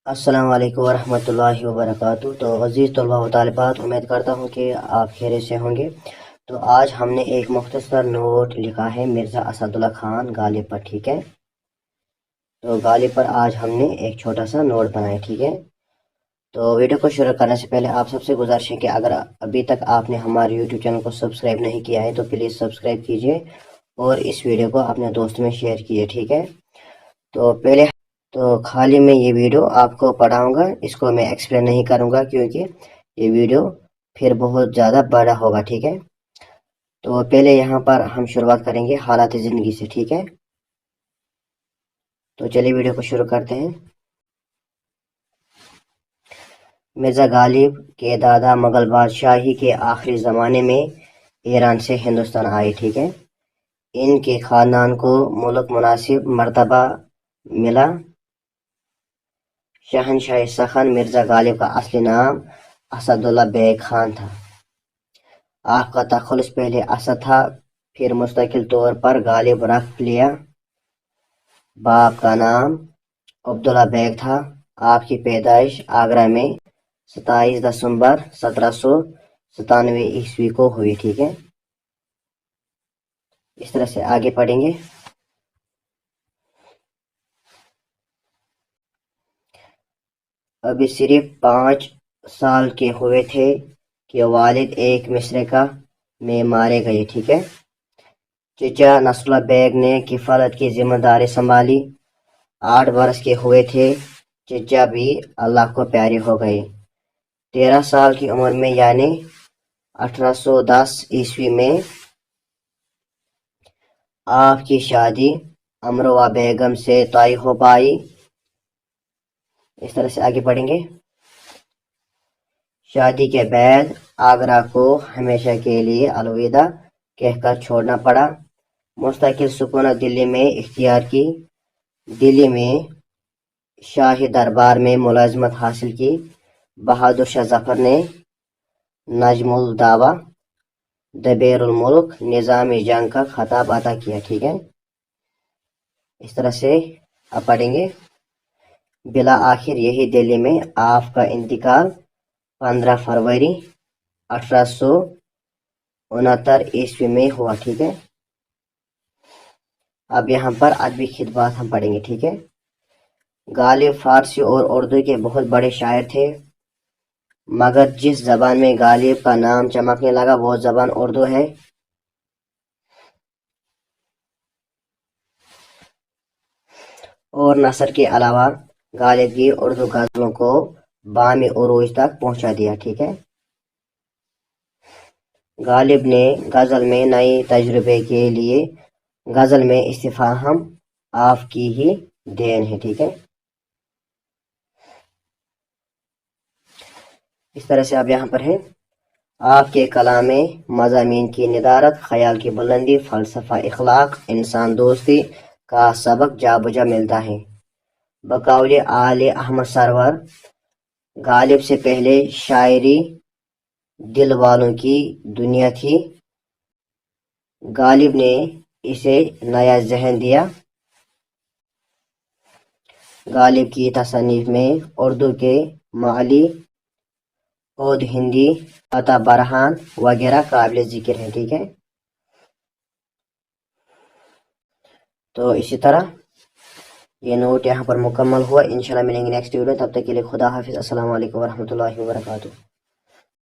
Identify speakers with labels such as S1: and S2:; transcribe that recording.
S1: السلام علیکم ورحمۃ اللہ وبرکاتہ۔ تو عزیز طلباء و طالبات، امید کرتا ہوں کہ آپ خیریت سے ہوں گے۔ تو آج ہم نے ایک مختصر نوٹ لکھا ہے مرزا اسد اللہ خان غالب پر، ٹھیک ہے۔ تو غالب پر آج ہم نے ایک چھوٹا سا نوٹ بنایا، ٹھیک ہے۔ تو ویڈیو کو شروع کرنے سے پہلے آپ سب سے گزارش ہے کہ اگر ابھی تک آپ نے ہمارے یوٹیوب چینل کو سبسکرائب نہیں کیا ہے تو پلیز سبسکرائب کیجیے اور اس ویڈیو کو اپنے دوست میں شیئر کیجیے، ٹھیک ہے۔ تو خالی میں یہ ویڈیو آپ کو پڑھاؤں گا، اس کو میں ایکسپلین نہیں کروں گا کیونکہ یہ ویڈیو پھر بہت زیادہ بڑا ہوگا، ٹھیک ہے۔ تو پہلے یہاں پر ہم شروعات کریں گے حالات زندگی سے، ٹھیک ہے۔ تو چلیے ویڈیو کو شروع کرتے ہیں۔ مرزا غالب کے دادا مغل بادشاہی کے آخری زمانے میں ایران سے ہندوستان آئے، ٹھیک ہے۔ ان کے خاندان کو ملک مناسب مرتبہ ملا۔ شہنشاہ سخن مرزا غالب کا اصلی نام اسد اللہ بیگ خان تھا۔ آپ کا تخلص پہلے اسد تھا، پھر مستقل طور پر غالب رکھ لیا۔ باپ کا نام عبداللہ بیگ تھا۔ آپ کی پیدائش آگرہ میں 27 دسمبر 1797 کو ہوئی، ٹھیک ہے۔ اس طرح سے آگے پڑھیں گے۔ ابھی صرف 5 سال کے ہوئے تھے کہ والد ایک مشرقہ میں مارے گئے، ٹھیک ہے۔ چچا نصر اللہ بیگ نے کفالت کی ذمہ داری سنبھالی۔ 8 برس کے ہوئے تھے، چچا بھی اللہ کو پیارے ہو گئے۔ 13 سال کی عمر میں یعنی 1810 میں آپ کی شادی امروہ بیگم سے طے ہو پائی۔ اس طرح سے آگے پڑھیں گے۔ شادی کے بعد آگرہ کو ہمیشہ کے لیے الوداع کہہ کر چھوڑنا پڑا۔ مستقل سکونت دلی میں اختیار کی۔ دلی میں شاہی دربار میں ملازمت حاصل کی۔ بہادر شاہ ظفر نے نجم الدعویٰ دبیر الملک نظام جنگ کا خطاب عطا کیا، ٹھیک ہے۔ اس طرح سے اب پڑھیں گے۔ بلا آخر یہی دلی میں آپ کا انتقال 15 فروری 1869 میں ہوا، ٹھیک ہے۔ اب یہاں پر ادبی خطبات ہم پڑھیں گے، ٹھیک ہے۔ غالب فارسی اور اردو کے بہت بڑے شاعر تھے، مگر جس زبان میں غالب کا نام چمکنے لگا وہ زبان اردو ہے۔ اور نثر کے علاوہ غالب کی اردو غزلوں کو بام عروج تک پہنچا دیا، ٹھیک ہے۔ غالب نے غزل میں نئے تجربے کے لیے غزل میں استفہام آپ کی ہی دین ہے، ٹھیک ہے۔ اس طرح سے اب یہاں پر ہے۔ آپ کے کلام میں مضامین کی ندارت، خیال کی بلندی، فلسفہ اخلاق، انسان دوستی کا سبق جا بجا ملتا ہے۔ بقول آل احمد سرور، غالب سے پہلے شاعری دل والوں کی دنیا تھی، غالب نے اسے نیا ذہن دیا۔ غالب کی تصانیف میں اردو کے معلی، عود ہندی، عطا برہان وغیرہ قابل ذکر ہیں، ٹھیک ہے۔ تو اسی طرح یہ نوٹ یہاں پر مکمل ہوا۔ انشاءاللہ ملیں گے نیکسٹ ویڈیو، تب تک کے لیے خدا حافظ۔ السلام علیکم ورحمۃ اللہ وبرکاتہ۔